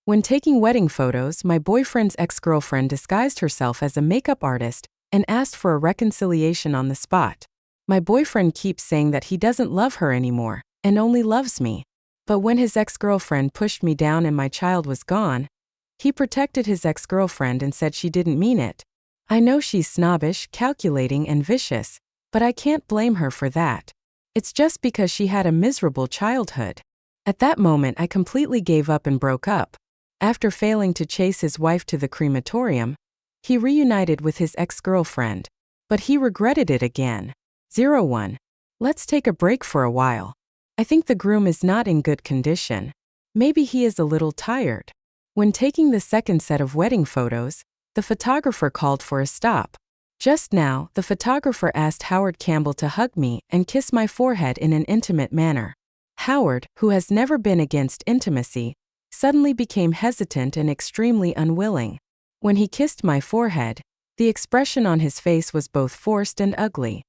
When taking wedding photos, my boyfriend's ex-girlfriend disguised herself as a makeup artist and asked for a reconciliation on the spot. My boyfriend keeps saying that he doesn't love her anymore and only loves me. But when his ex-girlfriend pushed me down and my child was gone, he protected his ex-girlfriend and said she didn't mean it. I know she's snobbish, calculating, and vicious, but I can't blame her for that. It's just because she had a miserable childhood. At that moment, I completely gave up and broke up. After failing to chase his wife to the crematorium, he reunited with his ex-girlfriend, but he regretted it again. 01. Let's take a break for a while. I think the groom is not in good condition. Maybe he is a little tired. When taking the second set of wedding photos, the photographer called for a stop. Just now, the photographer asked Howard Campbell to hug me and kiss my forehead in an intimate manner. Howard, who has never been against intimacy, suddenly became hesitant and extremely unwilling. When he kissed my forehead, the expression on his face was both forced and ugly.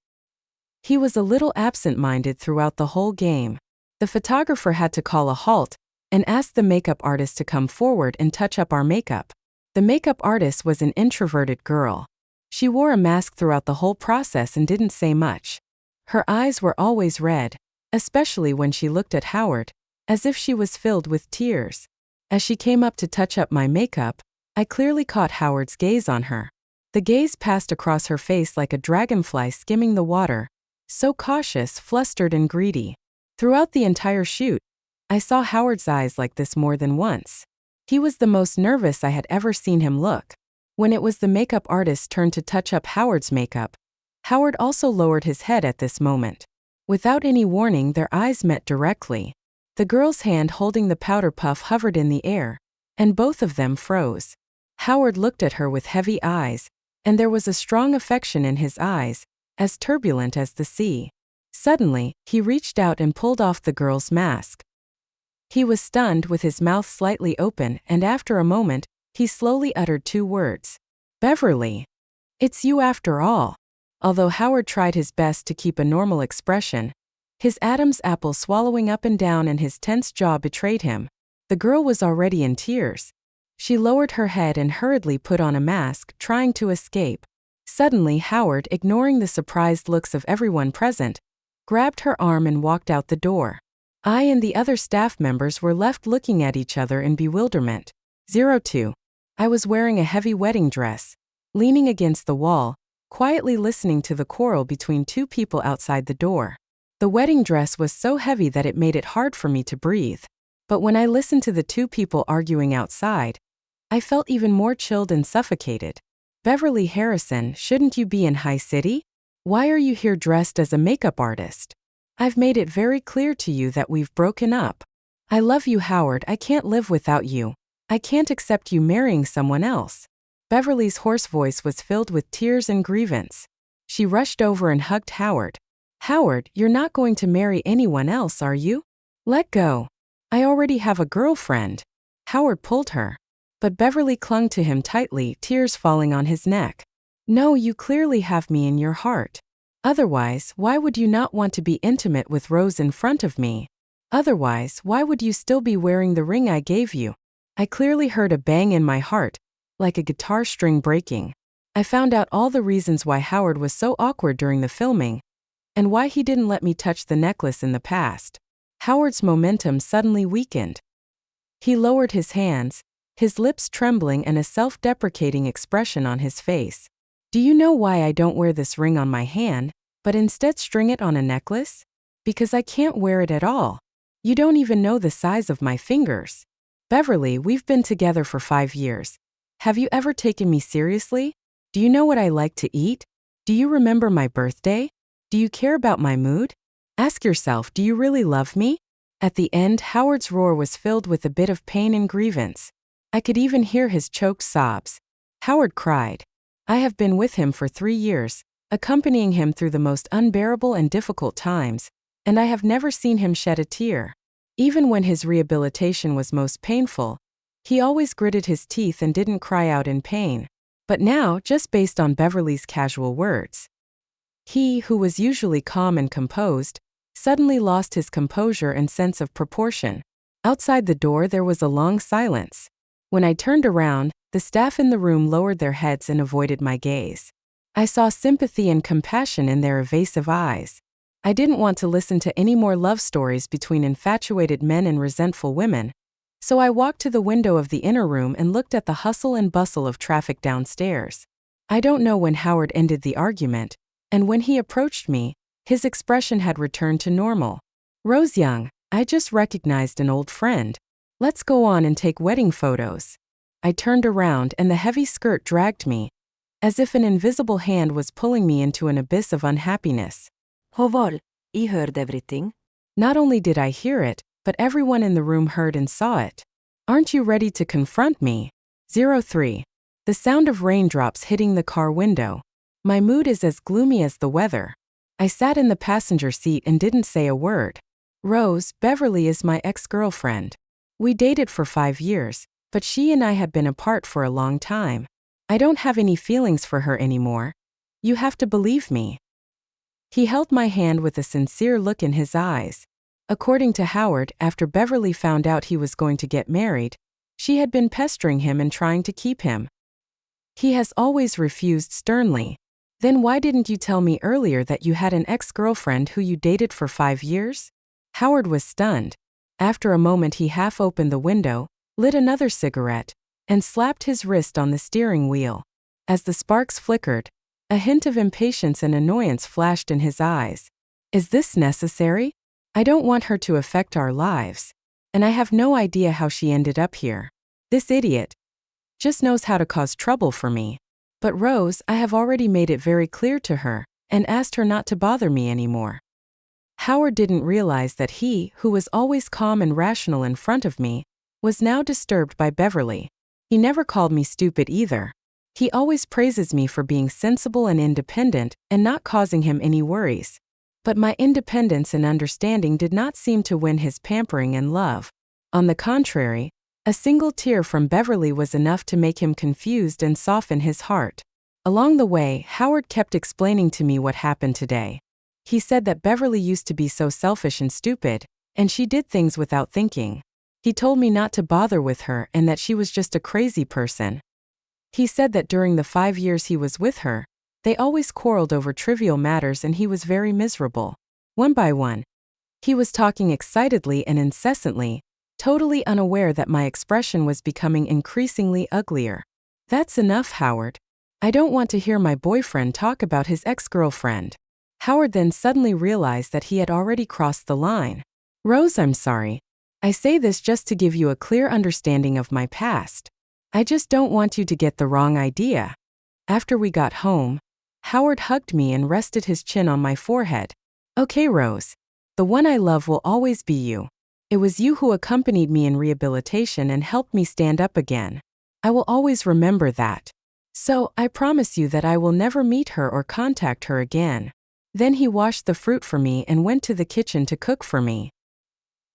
He was a little absent-minded throughout the whole game. The photographer had to call a halt and ask the makeup artist to come forward and touch up our makeup. The makeup artist was an introverted girl. She wore a mask throughout the whole process and didn't say much. Her eyes were always red, especially when she looked at Howard, as if she was filled with tears. As she came up to touch up my makeup, I clearly caught Howard's gaze on her. The gaze passed across her face like a dragonfly skimming the water, so cautious, flustered, and greedy. Throughout the entire shoot, I saw Howard's eyes like this more than once. He was the most nervous I had ever seen him look. When it was the makeup artist's turn to touch up Howard's makeup, Howard also lowered his head at this moment. Without any warning, their eyes met directly. The girl's hand holding the powder puff hovered in the air, and both of them froze. Howard looked at her with heavy eyes, and there was a strong affection in his eyes, as turbulent as the sea. Suddenly, he reached out and pulled off the girl's mask. He was stunned with his mouth slightly open, and after a moment, he slowly uttered 2 words. "Beverly. It's you after all." Although Howard tried his best to keep a normal expression, his Adam's apple swallowing up and down and his tense jaw betrayed him. The girl was already in tears. She lowered her head and hurriedly put on a mask, trying to escape. Suddenly, Howard, ignoring the surprised looks of everyone present, grabbed her arm and walked out the door. I and the other staff members were left looking at each other in bewilderment. 02. I was wearing a heavy wedding dress, leaning against the wall, quietly listening to the quarrel between 2 people outside the door. The wedding dress was so heavy that it made it hard for me to breathe. But when I listened to the 2 people arguing outside, I felt even more chilled and suffocated. "Beverly Harrison, shouldn't you be in High City? Why are you here dressed as a makeup artist? I've made it very clear to you that we've broken up. I love you, Howard. I can't live without you. I can't accept you marrying someone else." Beverly's hoarse voice was filled with tears and grievance. She rushed over and hugged Howard. "Howard, you're not going to marry anyone else, are you? Let go. I already have a girlfriend." Howard pulled her. But Beverly clung to him tightly, tears falling on his neck. "No, you clearly have me in your heart. Otherwise, why would you not want to be intimate with Rose in front of me? Otherwise, why would you still be wearing the ring I gave you?" I clearly heard a bang in my heart, like a guitar string breaking. I found out all the reasons why Howard was so awkward during the filming, and why he didn't let me touch the necklace in the past. Howard's momentum suddenly weakened. He lowered his hands, his lips trembling and a self-deprecating expression on his face. "Do you know why I don't wear this ring on my hand, but instead string it on a necklace? Because I can't wear it at all. You don't even know the size of my fingers. Beverly, we've been together for 5 years. Have you ever taken me seriously? Do you know what I like to eat? Do you remember my birthday? Do you care about my mood? Ask yourself, do you really love me?" At the end, Howard's roar was filled with a bit of pain and grievance. I could even hear his choked sobs. Howard cried. I have been with him for 3 years, accompanying him through the most unbearable and difficult times, and I have never seen him shed a tear. Even when his rehabilitation was most painful, he always gritted his teeth and didn't cry out in pain. But now, just based on Beverly's casual words, he, who was usually calm and composed, suddenly lost his composure and sense of proportion. Outside the door there was a long silence. When I turned around, the staff in the room lowered their heads and avoided my gaze. I saw sympathy and compassion in their evasive eyes. I didn't want to listen to any more love stories between infatuated men and resentful women, so I walked to the window of the inner room and looked at the hustle and bustle of traffic downstairs. I don't know when Howard ended the argument, and when he approached me, his expression had returned to normal. "Rose Young, I just recognized an old friend. Let's go on and take wedding photos." I turned around and the heavy skirt dragged me, as if an invisible hand was pulling me into an abyss of unhappiness. Hovol, I heard everything. Not only did I hear it, but everyone in the room heard and saw it. "Aren't you ready to confront me?" 03. The sound of raindrops hitting the car window. My mood is as gloomy as the weather. I sat in the passenger seat and didn't say a word. Rose, Beverly is my ex-girlfriend. We dated for 5 years, but she and I had been apart for a long time. I don't have any feelings for her anymore. You have to believe me. He held my hand with a sincere look in his eyes. According to Howard, after Beverly found out he was going to get married, she had been pestering him and trying to keep him. He has always refused sternly. Then why didn't you tell me earlier that you had an ex-girlfriend who you dated for 5 years? Howard was stunned. After a moment he half opened the window, lit another cigarette, and slapped his wrist on the steering wheel. As the sparks flickered, a hint of impatience and annoyance flashed in his eyes. "Is this necessary? I don't want her to affect our lives. And I have no idea how she ended up here. This idiot just knows how to cause trouble for me. But Rose, I have already made it very clear to her, and asked her not to bother me anymore." Howard didn't realize that he, who was always calm and rational in front of me, was now disturbed by Beverly. He never called me stupid either. He always praises me for being sensible and independent and not causing him any worries. But my independence and understanding did not seem to win his pampering and love. On the contrary, a single tear from Beverly was enough to make him confused and soften his heart. Along the way, Howard kept explaining to me what happened today. He said that Beverly used to be so selfish and stupid, and she did things without thinking. He told me not to bother with her and that she was just a crazy person. He said that during the 5 years he was with her, they always quarreled over trivial matters and he was very miserable. One by one, he was talking excitedly and incessantly, totally unaware that my expression was becoming increasingly uglier. "That's enough, Howard. I don't want to hear my boyfriend talk about his ex-girlfriend." Howard then suddenly realized that he had already crossed the line. "Rose, I'm sorry. I say this just to give you a clear understanding of my past. I just don't want you to get the wrong idea." After we got home, Howard hugged me and rested his chin on my forehead. "Okay, Rose. The one I love will always be you. It was you who accompanied me in rehabilitation and helped me stand up again. I will always remember that. So, I promise you that I will never meet her or contact her again." Then he washed the fruit for me and went to the kitchen to cook for me.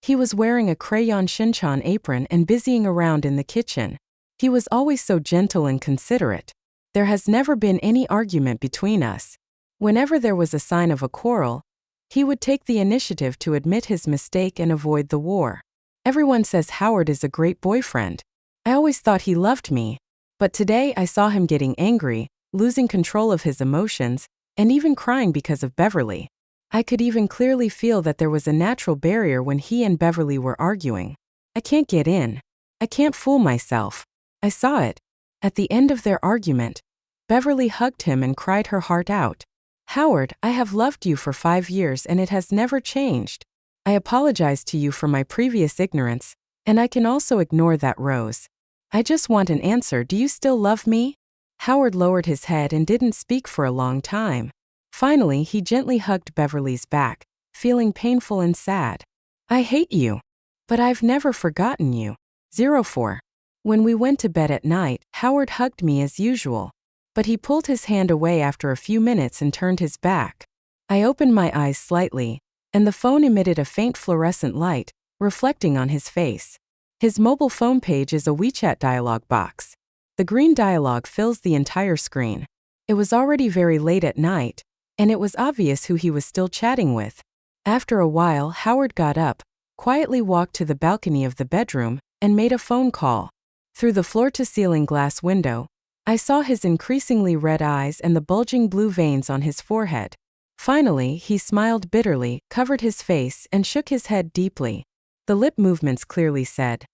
He was wearing a crayon shinchan apron and busying around in the kitchen. He was always so gentle and considerate. There has never been any argument between us. Whenever there was a sign of a quarrel, he would take the initiative to admit his mistake and avoid the war. Everyone says Howard is a great boyfriend. I always thought he loved me, but today I saw him getting angry, losing control of his emotions, and even crying because of Beverly. I could even clearly feel that there was a natural barrier when he and Beverly were arguing. I can't get in. I can't fool myself. I saw it. At the end of their argument, Beverly hugged him and cried her heart out. "Howard, I have loved you for 5 years and it has never changed. I apologize to you for my previous ignorance, and I can also ignore that, Rose. I just want an answer. Do you still love me?" Howard lowered his head and didn't speak for a long time. Finally, he gently hugged Beverly's back, feeling painful and sad. "I hate you. But I've never forgotten you." 04. When we went to bed at night, Howard hugged me as usual. But he pulled his hand away after a few minutes and turned his back. I opened my eyes slightly, and the phone emitted a faint fluorescent light, reflecting on his face. His mobile phone page is a WeChat dialog box. The green dialogue fills the entire screen. It was already very late at night, and it was obvious who he was still chatting with. After a while, Howard got up, quietly walked to the balcony of the bedroom, and made a phone call. Through the floor-to-ceiling glass window, I saw his increasingly red eyes and the bulging blue veins on his forehead. Finally, he smiled bitterly, covered his face, and shook his head deeply. The lip movements clearly said,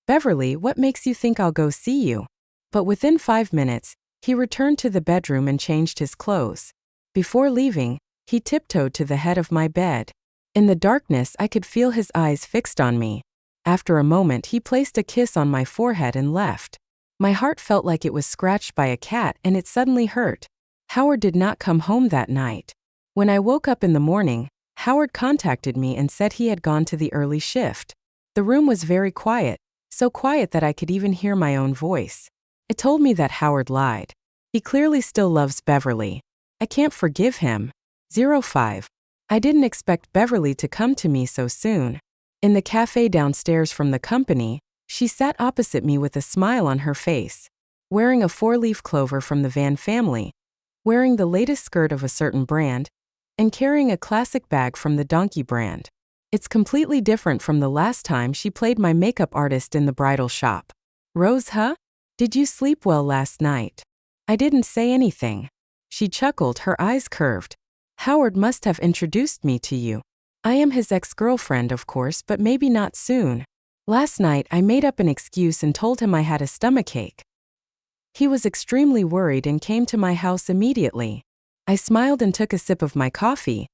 "Beverly, what makes you think I'll go see you?" But within 5 minutes, he returned to the bedroom and changed his clothes. Before leaving, he tiptoed to the head of my bed. In the darkness, I could feel his eyes fixed on me. After a moment, he placed a kiss on my forehead and left. My heart felt like it was scratched by a cat, and it suddenly hurt. Howard did not come home that night. When I woke up in the morning, Howard contacted me and said he had gone to the early shift. The room was very quiet, so quiet that I could even hear my own voice. It told me that Howard lied. He clearly still loves Beverly. I can't forgive him. 05. I didn't expect Beverly to come to me so soon. In the cafe downstairs from the company, she sat opposite me with a smile on her face, wearing a 4-leaf clover from the Van family, wearing the latest skirt of a certain brand, and carrying a classic bag from the Donkey brand. It's completely different from the last time she played my makeup artist in the bridal shop. "Rose, huh? Did you sleep well last night?" I didn't say anything. She chuckled, her eyes curved. "Howard must have introduced me to you. I am his ex-girlfriend, of course, but maybe not soon. Last night I made up an excuse and told him I had a stomachache. He was extremely worried and came to my house immediately." I smiled and took a sip of my coffee.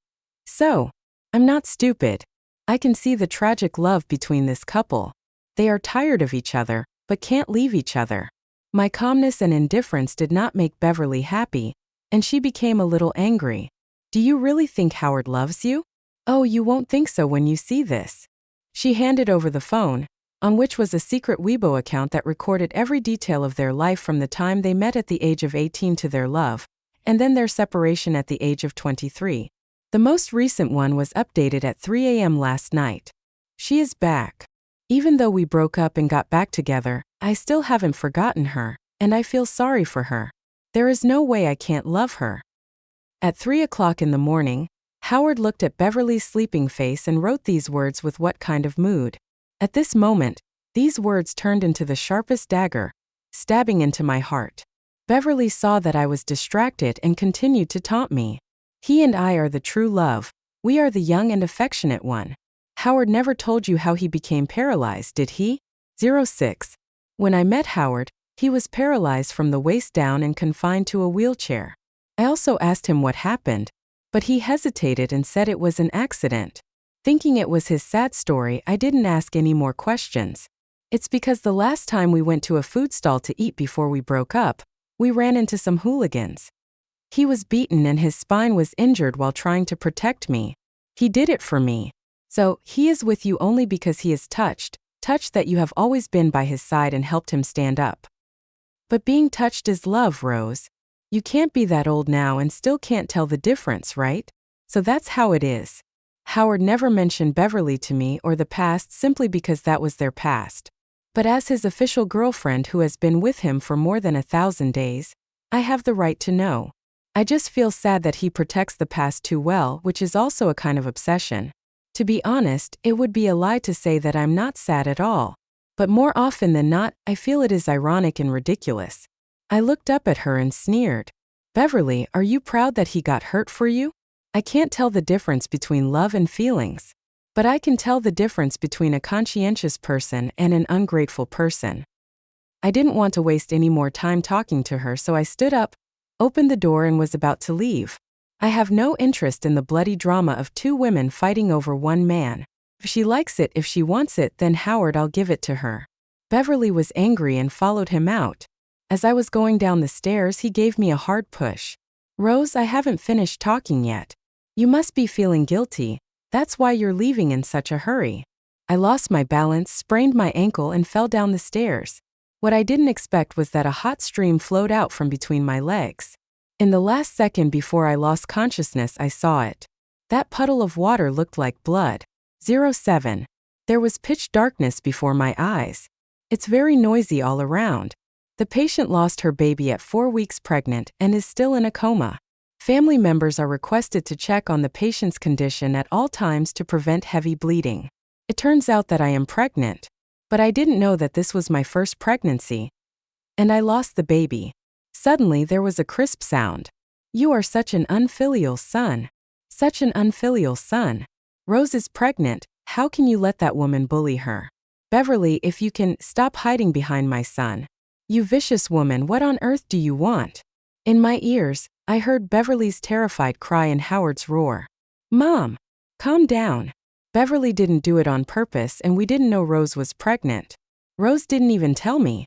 "So, I'm not stupid. I can see the tragic love between this couple. They are tired of each other, but can't leave each other." My calmness and indifference did not make Beverly happy, and she became a little angry. "Do you really think Howard loves you? Oh, you won't think so when you see this." She handed over the phone, on which was a secret Weibo account that recorded every detail of their life from the time they met at the age of 18 to their love, and then their separation at the age of 23. The most recent one was updated at 3 a.m. last night. She is back. Even though we broke up and got back together, I still haven't forgotten her, and I feel sorry for her. There is no way I can't love her. At 3 o'clock in the morning, Howard looked at Beverly's sleeping face and wrote these words with what kind of mood. At this moment, these words turned into the sharpest dagger, stabbing into my heart. Beverly saw that I was distracted and continued to taunt me. "He and I are the true love. We are the young and affectionate one. Howard never told you how he became paralyzed, did he?" 06. When I met Howard, he was paralyzed from the waist down and confined to a wheelchair. I also asked him what happened, but he hesitated and said it was an accident. Thinking it was his sad story, I didn't ask any more questions. It's because the last time we went to a food stall to eat before we broke up, we ran into some hooligans. He was beaten and his spine was injured while trying to protect me. He did it for me. So, he is with you only because he is touched that you have always been by his side and helped him stand up. But being touched is love, Rose. You can't be that old now and still can't tell the difference, right? So that's how it is. Howard never mentioned Beverly to me or the past simply because that was their past. But as his official girlfriend who has been with him for more than 1,000 days, I have the right to know. I just feel sad that he protects the past too well, which is also a kind of obsession. To be honest, it would be a lie to say that I'm not sad at all. But more often than not, I feel it is ironic and ridiculous. I looked up at her and sneered. "Beverly, are you proud that he got hurt for you? I can't tell the difference between love and feelings. But I can tell the difference between a conscientious person and an ungrateful person." I didn't want to waste any more time talking to her, so I stood up, opened the door and was about to leave. I have no interest in the bloody drama of 2 women fighting over 1 man. If she likes it, if she wants it, then Howard, I'll give it to her. Beverly was angry and followed him out. As I was going down the stairs, he gave me a hard push. "Rose, I haven't finished talking yet. You must be feeling guilty. That's why you're leaving in such a hurry." I lost my balance, sprained my ankle, and fell down the stairs. What I didn't expect was that a hot stream flowed out from between my legs. In the last second before I lost consciousness, I saw it. That puddle of water looked like blood. 07. There was pitch darkness before my eyes. It's very noisy all around. The patient lost her baby at 4 weeks pregnant and is still in a coma. Family members are requested to check on the patient's condition at all times to prevent heavy bleeding. It turns out that I am pregnant. But I didn't know that this was my first pregnancy. And I lost the baby. Suddenly there was a crisp sound. You are such an unfilial son. Such an unfilial son. Rose is pregnant, how can you let that woman bully her? Beverly, if you can, stop hiding behind my son. You vicious woman, what on earth do you want? In my ears, I heard Beverly's terrified cry and Howard's roar. Mom! Calm down. Beverly didn't do it on purpose and we didn't know Rose was pregnant. Rose didn't even tell me.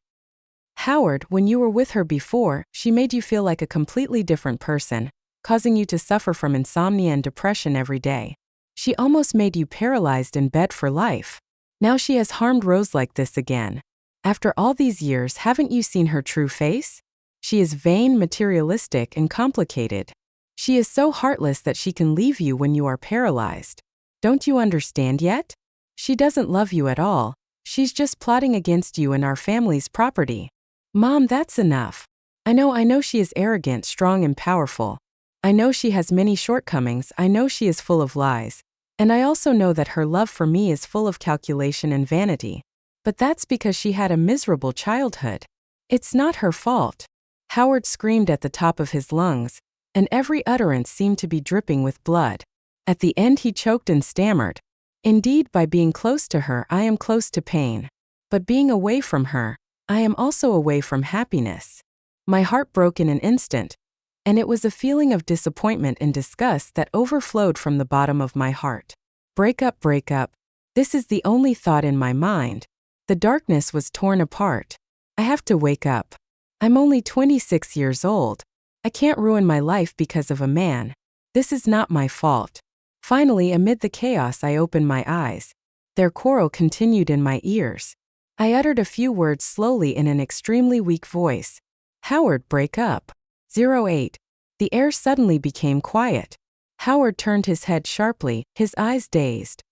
Howard, when you were with her before, she made you feel like a completely different person, causing you to suffer from insomnia and depression every day. She almost made you paralyzed in bed for life. Now she has harmed Rose like this again. After all these years, haven't you seen her true face? She is vain, materialistic, and complicated. She is so heartless that she can leave you when you are paralyzed. Don't you understand yet? She doesn't love you at all. She's just plotting against you and our family's property. Mom, that's enough. I know she is arrogant, strong, and powerful. I know she has many shortcomings. I know she is full of lies. And I also know that her love for me is full of calculation and vanity. But that's because she had a miserable childhood. It's not her fault. Howard screamed at the top of his lungs, and every utterance seemed to be dripping with blood. At the end he choked and stammered. Indeed, by being close to her, I am close to pain. But being away from her, I am also away from happiness. My heart broke in an instant, and it was a feeling of disappointment and disgust that overflowed from the bottom of my heart. Break up, break up. This is the only thought in my mind. The darkness was torn apart. I have to wake up. I'm only 26 years old. I can't ruin my life because of a man. This is not my fault. Finally, amid the chaos, I opened my eyes. Their quarrel continued in my ears. I uttered a few words slowly in an extremely weak voice. Howard, break up. 08. The air suddenly became quiet. Howard turned his head sharply, his eyes dazed.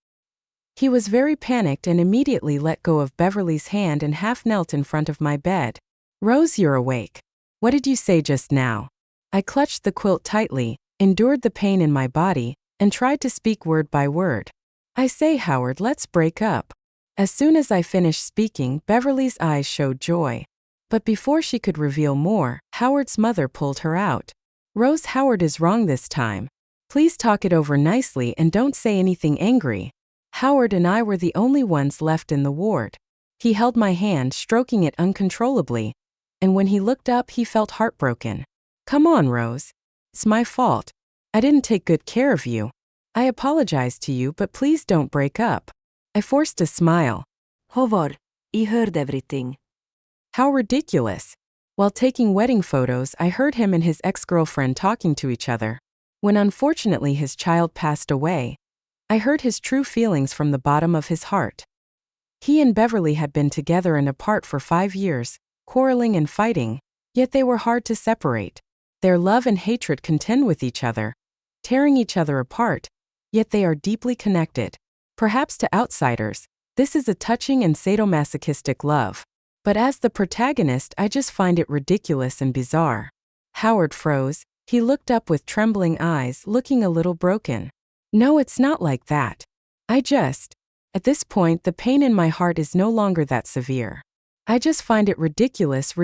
He was very panicked and immediately let go of Beverly's hand and half knelt in front of my bed. Rose, you're awake. What did you say just now? I clutched the quilt tightly, endured the pain in my body, and tried to speak word by word. I say, Howard, let's break up. As soon as I finished speaking, Beverly's eyes showed joy. But before she could reveal more, Howard's mother pulled her out. Rose, Howard is wrong this time. Please talk it over nicely and don't say anything angry. Howard and I were the only ones left in the ward. He held my hand, stroking it uncontrollably, and when he looked up, he felt heartbroken. Come on, Rose. It's my fault. I didn't take good care of you. I apologize to you, but please don't break up. I forced a smile. Howard, I heard everything. How ridiculous. While taking wedding photos, I heard him and his ex-girlfriend talking to each other. When unfortunately his child passed away, I heard his true feelings from the bottom of his heart. He and Beverly had been together and apart for 5 years, quarreling and fighting, yet they were hard to separate. Their love and hatred contend with each other, tearing each other apart, yet they are deeply connected. Perhaps to outsiders, this is a touching and sadomasochistic love. But as the protagonist, I just find it ridiculous and bizarre. Howard froze. He looked up with trembling eyes, looking a little broken. No, it's not like that. At this point, the pain in my heart is no longer that severe. I just find it ridiculous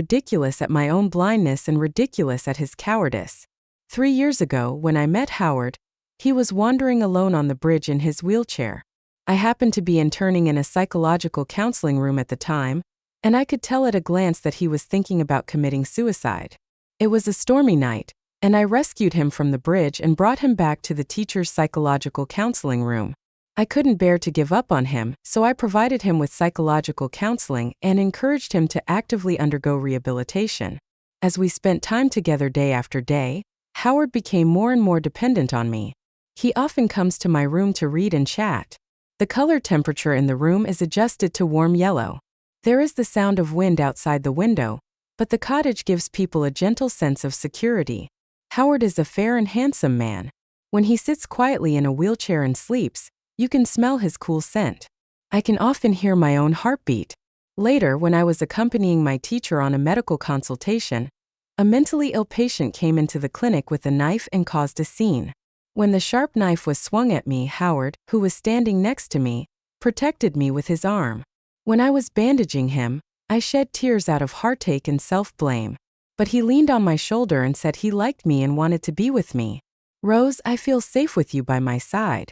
at my own blindness and ridiculous at his cowardice. 3 years ago, when I met Howard, he was wandering alone on the bridge in his wheelchair. I happened to be interning in a psychological counseling room at the time, and I could tell at a glance that he was thinking about committing suicide. It was a stormy night, and I rescued him from the bridge and brought him back to the teacher's psychological counseling room. I couldn't bear to give up on him, so I provided him with psychological counseling and encouraged him to actively undergo rehabilitation. As we spent time together day after day, Howard became more and more dependent on me. He often comes to my room to read and chat. The color temperature in the room is adjusted to warm yellow. There is the sound of wind outside the window, but the cottage gives people a gentle sense of security. Howard is a fair and handsome man. When he sits quietly in a wheelchair and sleeps, you can smell his cool scent. I can often hear my own heartbeat. Later, when I was accompanying my teacher on a medical consultation, a mentally ill patient came into the clinic with a knife and caused a scene. When the sharp knife was swung at me, Howard, who was standing next to me, protected me with his arm. When I was bandaging him, I shed tears out of heartache and self-blame. But he leaned on my shoulder and said he liked me and wanted to be with me. Rose, I feel safe with you by my side.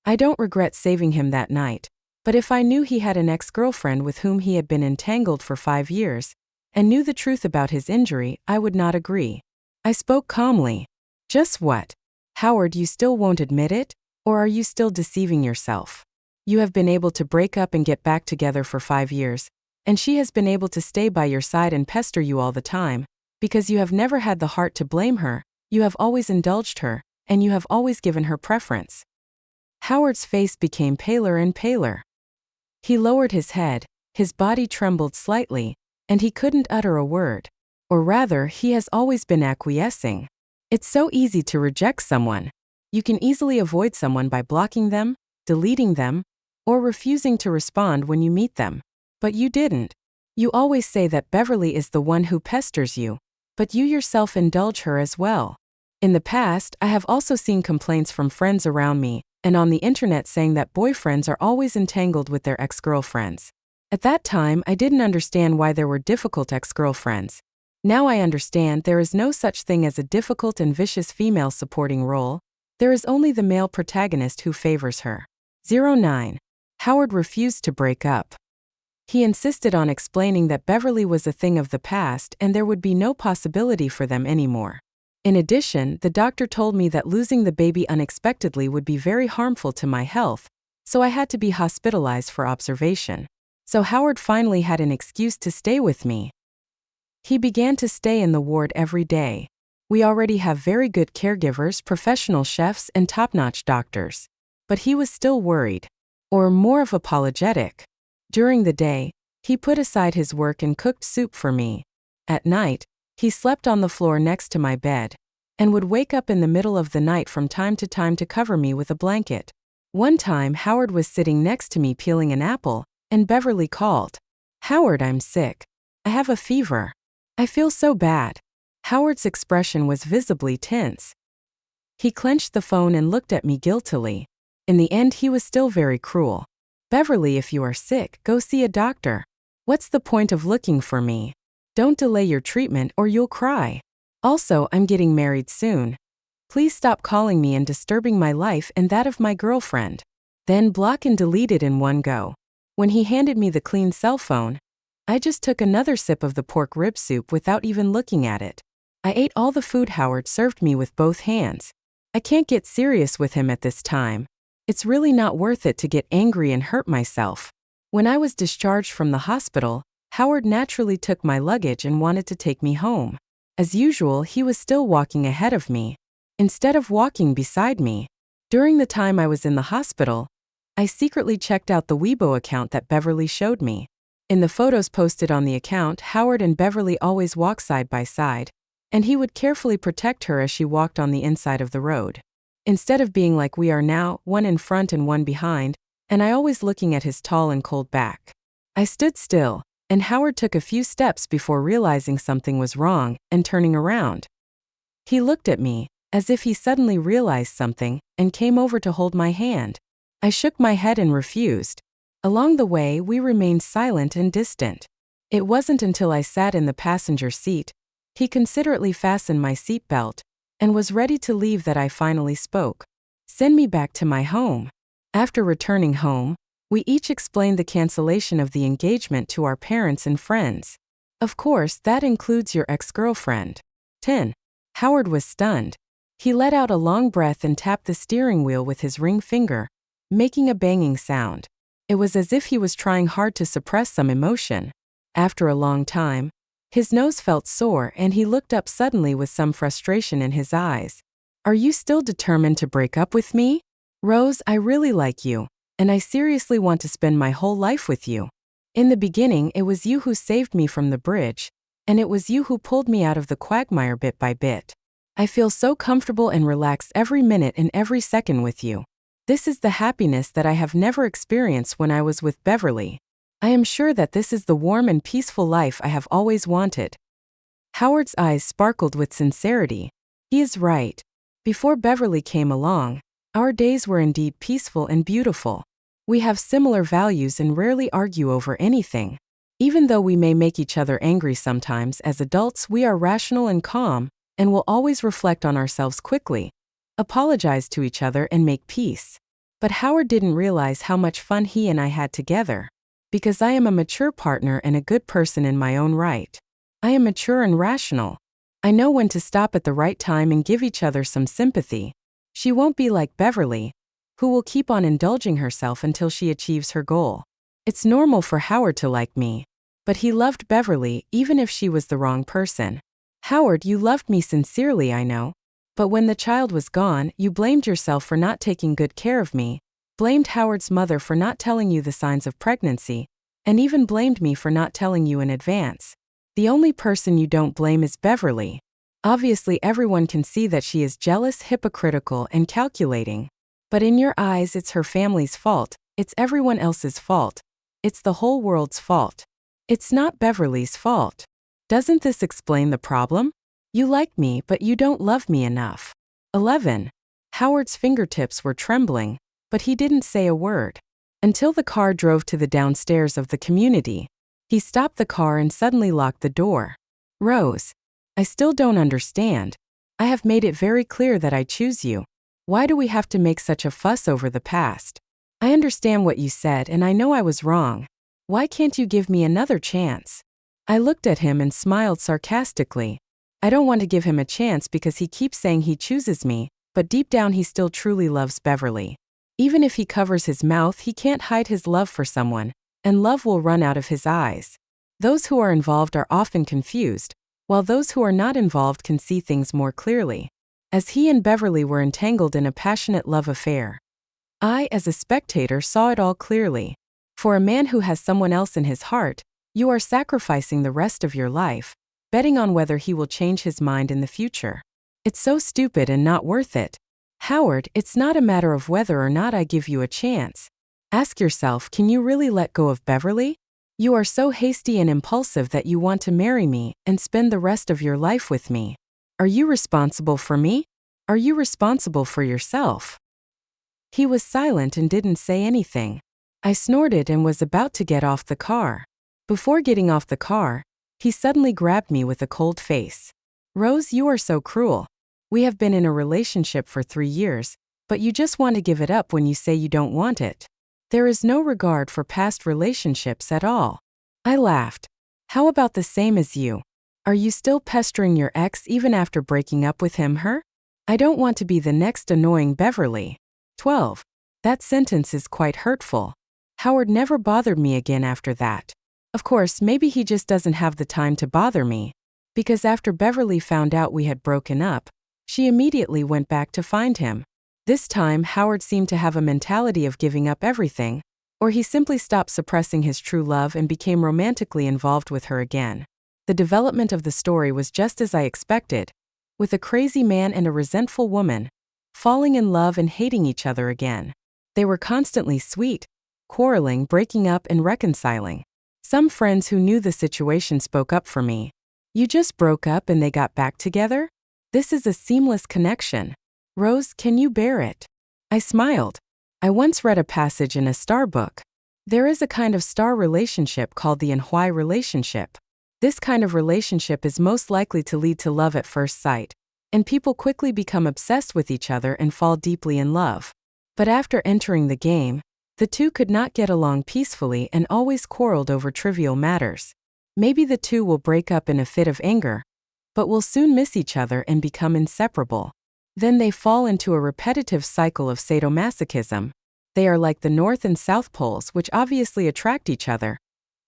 I don't regret saving him that night, but if I knew he had an ex-girlfriend with whom he had been entangled for 5 years, and knew the truth about his injury, I would not agree. I spoke calmly. Just what? Howard, you still won't admit it? Or are you still deceiving yourself? You have been able to break up and get back together for 5 years, and she has been able to stay by your side and pester you all the time, because you have never had the heart to blame her, you have always indulged her, and you have always given her preference. Howard's face became paler and paler. He lowered his head, his body trembled slightly, and he couldn't utter a word. Or rather, he has always been acquiescing. It's so easy to reject someone. You can easily avoid someone by blocking them, deleting them, or refusing to respond when you meet them. But you didn't. You always say that Beverly is the one who pesters you, but you yourself indulge her as well. In the past, I have also seen complaints from friends around me and on the internet saying that boyfriends are always entangled with their ex-girlfriends. At that time, I didn't understand why there were difficult ex-girlfriends. Now I understand there is no such thing as a difficult and vicious female supporting role. There is only the male protagonist who favors her. 09. Howard refused to break up. He insisted on explaining that Beverly was a thing of the past and there would be no possibility for them anymore. In addition, the doctor told me that losing the baby unexpectedly would be very harmful to my health, so I had to be hospitalized for observation. So Howard finally had an excuse to stay with me. He began to stay in the ward every day. We already have very good caregivers, professional chefs, and top-notch doctors. But he was still worried. Or more of apologetic. During the day, he put aside his work and cooked soup for me. At night, he slept on the floor next to my bed, and would wake up in the middle of the night from time to cover me with a blanket. One time Howard was sitting next to me peeling an apple, and Beverly called. "Howard, I'm sick. I have a fever. I feel so bad." Howard's expression was visibly tense. He clenched the phone and looked at me guiltily. In the end, he was still very cruel. "Beverly, if you are sick, go see a doctor. What's the point of looking for me? Don't delay your treatment or you'll cry. Also, I'm getting married soon. Please stop calling me and disturbing my life and that of my girlfriend." Then block and delete it in one go. When he handed me the clean cell phone, I just took another sip of the pork rib soup without even looking at it. I ate all the food Howard served me with both hands. I can't get serious with him at this time. It's really not worth it to get angry and hurt myself. When I was discharged from the hospital, Howard naturally took my luggage and wanted to take me home. As usual, he was still walking ahead of me, instead of walking beside me. During the time I was in the hospital, I secretly checked out the Weibo account that Beverly showed me. In the photos posted on the account, Howard and Beverly always walk side by side, and he would carefully protect her as she walked on the inside of the road. Instead of being like we are now, one in front and one behind, and I always looking at his tall and cold back. I stood still, and Howard took a few steps before realizing something was wrong and turning around. He looked at me, as if he suddenly realized something, and came over to hold my hand. I shook my head and refused. Along the way, we remained silent and distant. It wasn't until I sat in the passenger seat, he considerately fastened my seatbelt, and was ready to leave that I finally spoke. "Send me back to my home." After returning home, we each explained the cancellation of the engagement to our parents and friends. Of course, that includes your ex-girlfriend. 10. Howard was stunned. He let out a long breath and tapped the steering wheel with his ring finger, making a banging sound. It was as if he was trying hard to suppress some emotion. After a long time, his nose felt sore and he looked up suddenly with some frustration in his eyes. "Are you still determined to break up with me? Rose, I really like you, and I seriously want to spend my whole life with you. In the beginning, it was you who saved me from the bridge, and it was you who pulled me out of the quagmire bit by bit. I feel so comfortable and relaxed every minute and every second with you. This is the happiness that I have never experienced when I was with Beverly. I am sure that this is the warm and peaceful life I have always wanted." Howard's eyes sparkled with sincerity. He is right. Before Beverly came along, our days were indeed peaceful and beautiful. We have similar values and rarely argue over anything. Even though we may make each other angry sometimes, as adults we are rational and calm, and will always reflect on ourselves quickly, apologize to each other and make peace. But Howard didn't realize how much fun he and I had together. Because I am a mature partner and a good person in my own right. I am mature and rational. I know when to stop at the right time and give each other some sympathy. She won't be like Beverly, who will keep on indulging herself until she achieves her goal. It's normal for Howard to like me. But he loved Beverly even if she was the wrong person. Howard, you loved me sincerely, I know. But when the child was gone, you blamed yourself for not taking good care of me, blamed Howard's mother for not telling you the signs of pregnancy, and even blamed me for not telling you in advance. The only person you don't blame is Beverly. Obviously everyone can see that she is jealous, hypocritical, and calculating. But in your eyes it's her family's fault, it's everyone else's fault. It's the whole world's fault. It's not Beverly's fault. Doesn't this explain the problem? You like me, but you don't love me enough. 11. Howard's fingertips were trembling, but he didn't say a word. Until the car drove to the downstairs of the community. He stopped the car and suddenly locked the door. Rose, I still don't understand. I have made it very clear that I choose you. Why do we have to make such a fuss over the past? I understand what you said and I know I was wrong. Why can't you give me another chance? I looked at him and smiled sarcastically. I don't want to give him a chance because he keeps saying he chooses me, but deep down he still truly loves Beverly. Even if he covers his mouth, he can't hide his love for someone, and love will run out of his eyes. Those who are involved are often confused, while those who are not involved can see things more clearly. As he and Beverly were entangled in a passionate love affair, I, as a spectator, saw it all clearly. For a man who has someone else in his heart, you are sacrificing the rest of your life, betting on whether he will change his mind in the future. It's so stupid and not worth it. Howard, it's not a matter of whether or not I give you a chance. Ask yourself, can you really let go of Beverly? You are so hasty and impulsive that you want to marry me and spend the rest of your life with me. Are you responsible for me? Are you responsible for yourself? He was silent and didn't say anything. I snorted and was about to get off the car. Before getting off the car, he suddenly grabbed me with a cold face. Rose, you are so cruel. We have been in a relationship for 3 years, but you just want to give it up when you say you don't want it. There is no regard for past relationships at all. I laughed. How about the same as you? Are you still pestering your ex even after breaking up with him, her? I don't want to be the next annoying Beverly. 12. That sentence is quite hurtful. Howard never bothered me again after that. Of course, maybe he just doesn't have the time to bother me. Because after Beverly found out we had broken up, she immediately went back to find him. This time, Howard seemed to have a mentality of giving up everything, or he simply stopped suppressing his true love and became romantically involved with her again. The development of the story was just as I expected, with a crazy man and a resentful woman, falling in love and hating each other again. They were constantly sweet, quarreling, breaking up, and reconciling. Some friends who knew the situation spoke up for me. You just broke up and they got back together? This is a seamless connection. Rose, can you bear it? I smiled. I once read a passage in a star book. There is a kind of star relationship called the Anhui relationship. This kind of relationship is most likely to lead to love at first sight, and people quickly become obsessed with each other and fall deeply in love. But after entering the game, the two could not get along peacefully and always quarreled over trivial matters. Maybe the two will break up in a fit of anger, but will soon miss each other and become inseparable. Then they fall into a repetitive cycle of sadomasochism. They are like the North and South poles, which obviously attract each other.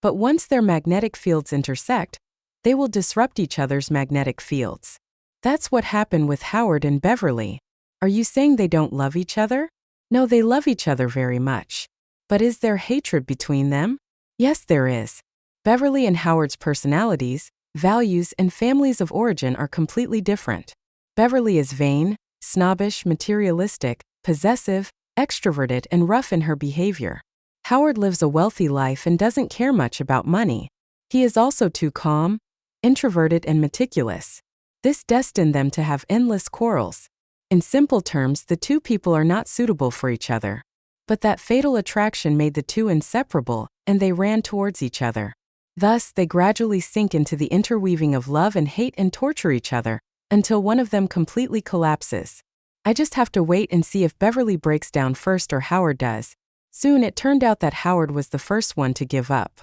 But once their magnetic fields intersect, they will disrupt each other's magnetic fields. That's what happened with Howard and Beverly. Are you saying they don't love each other? No, they love each other very much. But is there hatred between them? Yes, there is. Beverly and Howard's personalities, values, and families of origin are completely different. Beverly is vain, snobbish, materialistic, possessive, extroverted, and rough in her behavior. Howard lives a wealthy life and doesn't care much about money. He is also too calm, introverted, and meticulous. This destined them to have endless quarrels. In simple terms, the two people are not suitable for each other. But that fatal attraction made the two inseparable, and they ran towards each other. Thus, they gradually sink into the interweaving of love and hate and torture each other, until one of them completely collapses. I just have to wait and see if Beverly breaks down first or Howard does. Soon it turned out that Howard was the first one to give up.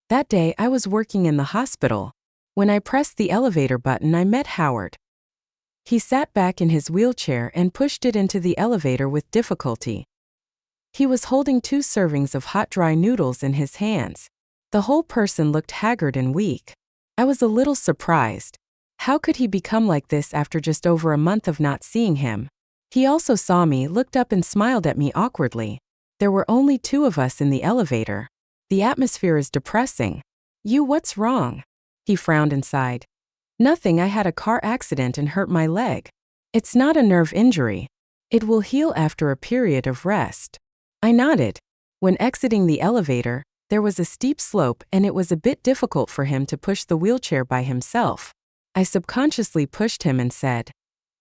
That day I was working in the hospital. When I pressed the elevator button, I met Howard. He sat back in his wheelchair and pushed it into the elevator with difficulty. He was holding 2 servings of hot dry noodles in his hands. The whole person looked haggard and weak. I was a little surprised. How could he become like this after just over a month of not seeing him? He also saw me, looked up and smiled at me awkwardly. There were only 2 of us in the elevator. The atmosphere is depressing. What's wrong? He frowned and sighed. Nothing, I had a car accident and hurt my leg. It's not a nerve injury. It will heal after a period of rest. I nodded. When exiting the elevator, there was a steep slope and it was a bit difficult for him to push the wheelchair by himself. I subconsciously pushed him and said,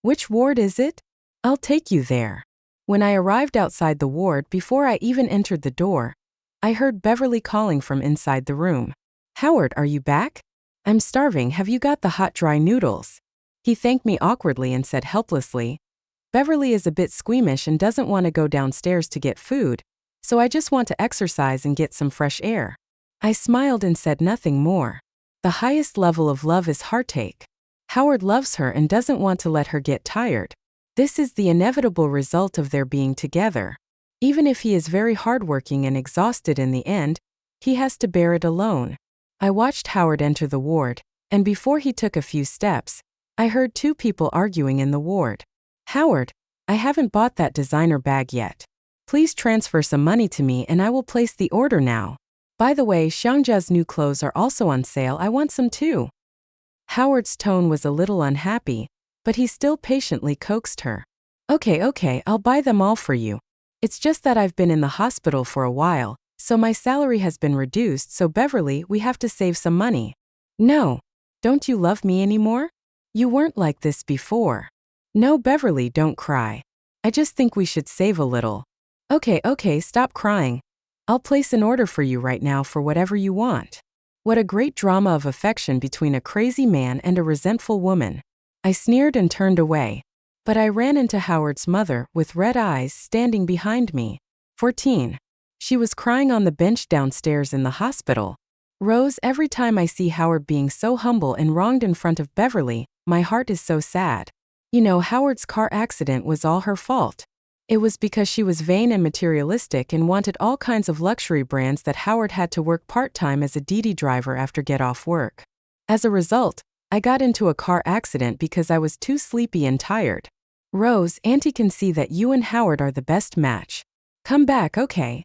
"Which ward is it? I'll take you there." When I arrived outside the ward, before I even entered the door, I heard Beverly calling from inside the room. "Howard, are you back? I'm starving, have you got the hot dry noodles?" He thanked me awkwardly and said helplessly, "Beverly is a bit squeamish and doesn't want to go downstairs to get food, so I just want to exercise and get some fresh air." I smiled and said nothing more. The highest level of love is heartache. Howard loves her and doesn't want to let her get tired. This is the inevitable result of their being together. Even if he is very hardworking and exhausted in the end, he has to bear it alone. I watched Howard enter the ward, and before he took a few steps, I heard 2 people arguing in the ward. "Howard, I haven't bought that designer bag yet. Please transfer some money to me and I will place the order now. By the way, Xiangjia's new clothes are also on sale, I want some too." Howard's tone was a little unhappy, but he still patiently coaxed her. Okay, I'll buy them all for you. It's just that I've been in the hospital for a while, so my salary has been reduced, so Beverly, we have to save some money." "No. Don't you love me anymore? You weren't like this before." "No, Beverly, don't cry. I just think we should save a little." Okay, stop crying. I'll place an order for you right now for whatever you want." What a great drama of affection between a crazy man and a resentful woman. I sneered and turned away. But I ran into Howard's mother, with red eyes, standing behind me. 14. She was crying on the bench downstairs in the hospital. "Rose, every time I see Howard being so humble and wronged in front of Beverly, my heart is so sad. You know, Howard's car accident was all her fault. It was because she was vain and materialistic and wanted all kinds of luxury brands that Howard had to work part-time as a DD driver after get off work. As a result, I got into a car accident because I was too sleepy and tired. Rose, Auntie can see that you and Howard are the best match. Come back, okay?"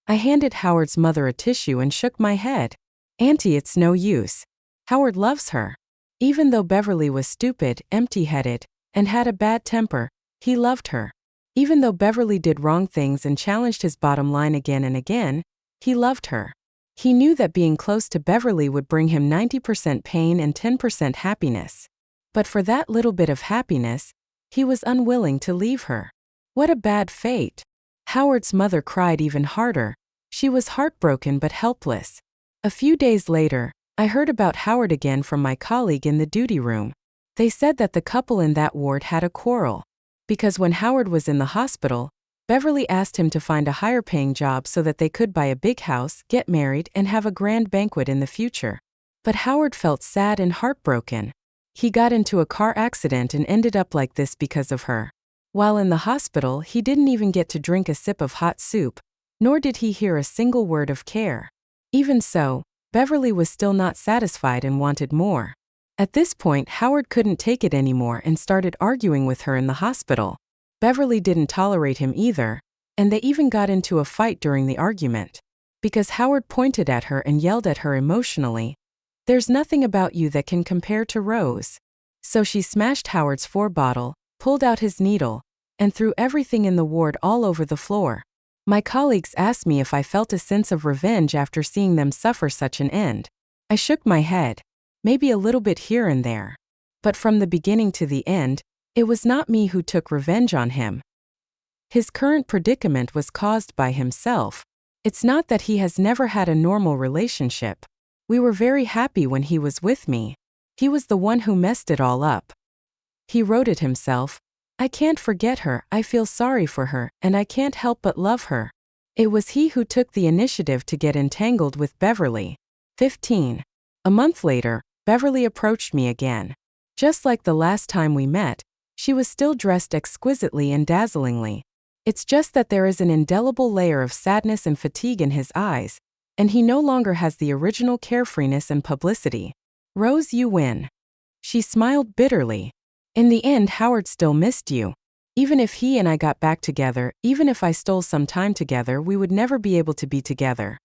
I handed Howard's mother a tissue and shook my head. "Auntie, it's no use. Howard loves her. Even though Beverly was stupid, empty-headed, and had a bad temper, he loved her. Even though Beverly did wrong things and challenged his bottom line again and again, he loved her. He knew that being close to Beverly would bring him 90% pain and 10% happiness. But for that little bit of happiness, he was unwilling to leave her. What a bad fate." Howard's mother cried even harder. She was heartbroken but helpless. A few days later, I heard about Howard again from my colleague in the duty room. They said that the couple in that ward had a quarrel. Because when Howard was in the hospital, Beverly asked him to find a higher-paying job so that they could buy a big house, get married, and have a grand banquet in the future. But Howard felt sad and heartbroken. He got into a car accident and ended up like this because of her. While in the hospital, he didn't even get to drink a sip of hot soup, nor did he hear a single word of care. Even so, Beverly was still not satisfied and wanted more. At this point, Howard couldn't take it anymore and started arguing with her in the hospital. Beverly didn't tolerate him either, and they even got into a fight during the argument. Because Howard pointed at her and yelled at her emotionally, "There's nothing about you that can compare to Rose." So she smashed Howard's 4 bottle, pulled out his needle, and threw everything in the ward all over the floor. My colleagues asked me if I felt a sense of revenge after seeing them suffer such an end. I shook my head. Maybe a little bit here and there. But from the beginning to the end, it was not me who took revenge on him. His current predicament was caused by himself. It's not that he has never had a normal relationship. We were very happy when he was with me. He was the one who messed it all up. He wrote it himself. I can't forget her, I feel sorry for her, and I can't help but love her. It was he who took the initiative to get entangled with Beverly. 15. A month later, Beverly approached me again. Just like the last time we met, she was still dressed exquisitely and dazzlingly. It's just that there is an indelible layer of sadness and fatigue in his eyes, and he no longer has the original carefreeness and publicity. Rose, you win. She smiled bitterly. In the end, Howard still missed you. Even if he and I got back together, even if I stole some time together, we would never be able to be together.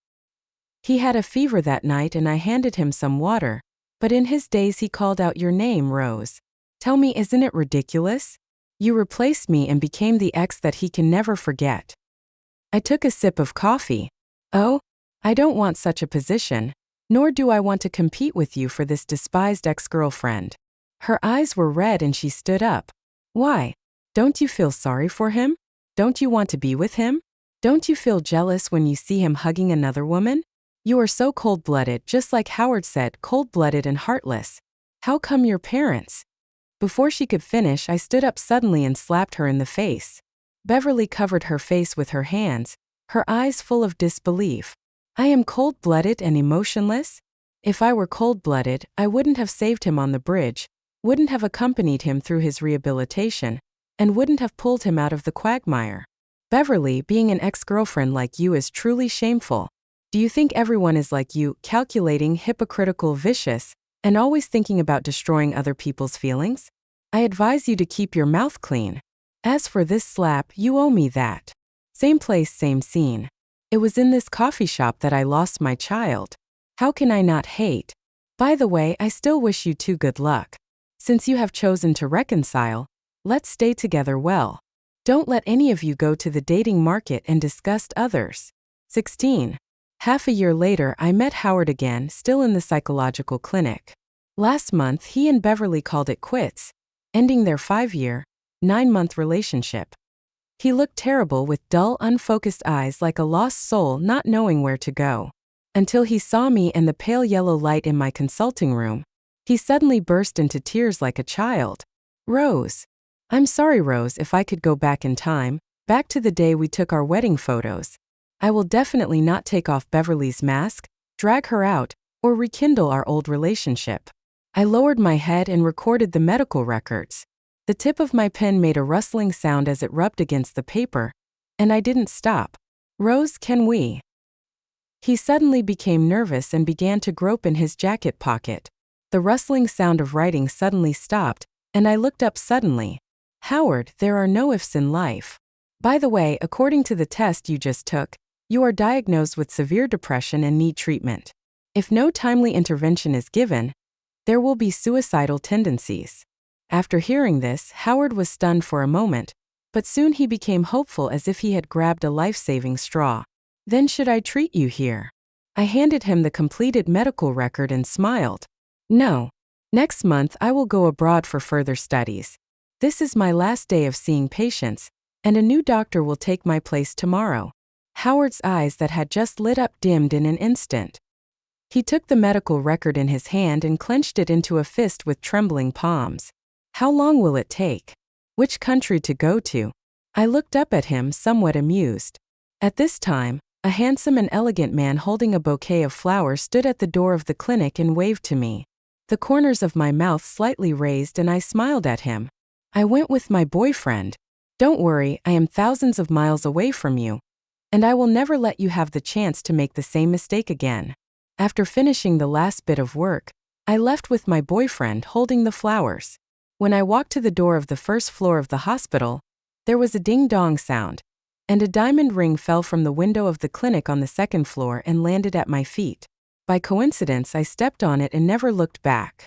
He had a fever that night and I handed him some water, but in his daze he called out your name, Rose. Tell me, isn't it ridiculous? You replaced me and became the ex that he can never forget. I took a sip of coffee. Oh, I don't want such a position, nor do I want to compete with you for this despised ex-girlfriend. Her eyes were red and she stood up. Why? Don't you feel sorry for him? Don't you want to be with him? Don't you feel jealous when you see him hugging another woman? You are so cold-blooded, just like Howard said, cold-blooded and heartless. How come your parents? Before she could finish, I stood up suddenly and slapped her in the face. Beverly covered her face with her hands, her eyes full of disbelief. I am cold-blooded and emotionless? If I were cold-blooded, I wouldn't have saved him on the bridge, wouldn't have accompanied him through his rehabilitation, and wouldn't have pulled him out of the quagmire. Beverly, being an ex-girlfriend like you is truly shameful. Do you think everyone is like you, calculating, hypocritical, vicious, and always thinking about destroying other people's feelings? I advise you to keep your mouth clean. As for this slap, you owe me that. Same place, same scene. It was in this coffee shop that I lost my child. How can I not hate? By the way, I still wish you two good luck. Since you have chosen to reconcile, let's stay together well. Don't let any of you go to the dating market and disgust others. 16. Half a year later, I met Howard again, still in the psychological clinic. Last month, he and Beverly called it quits, ending their 5-year, 9-month relationship. He looked terrible with dull, unfocused eyes like a lost soul not knowing where to go. Until he saw me and the pale yellow light in my consulting room, he suddenly burst into tears like a child. Rose. I'm sorry, Rose, if I could go back in time, back to the day we took our wedding photos. I will definitely not take off Beverly's mask, drag her out, or rekindle our old relationship. I lowered my head and recorded the medical records. The tip of my pen made a rustling sound as it rubbed against the paper, and I didn't stop. Rose, can we? He suddenly became nervous and began to grope in his jacket pocket. The rustling sound of writing suddenly stopped, and I looked up suddenly. Howard, there are no ifs in life. By the way, according to the test you just took, you are diagnosed with severe depression and need treatment. If no timely intervention is given, there will be suicidal tendencies. After hearing this, Howard was stunned for a moment, but soon he became hopeful as if he had grabbed a life-saving straw. Then should I treat you here? I handed him the completed medical record and smiled. No. Next month I will go abroad for further studies. This is my last day of seeing patients, and a new doctor will take my place tomorrow. Howard's eyes that had just lit up dimmed in an instant. He took the medical record in his hand and clenched it into a fist with trembling palms. How long will it take? Which country to go to? I looked up at him, somewhat amused. At this time, a handsome and elegant man holding a bouquet of flowers stood at the door of the clinic and waved to me. The corners of my mouth slightly raised and I smiled at him. I went with my boyfriend. Don't worry, I am thousands of miles away from you, and I will never let you have the chance to make the same mistake again. After finishing the last bit of work, I left with my boyfriend holding the flowers. When I walked to the door of the first floor of the hospital, there was a ding-dong sound, and a diamond ring fell from the window of the clinic on the second floor and landed at my feet. By coincidence, I stepped on it and never looked back.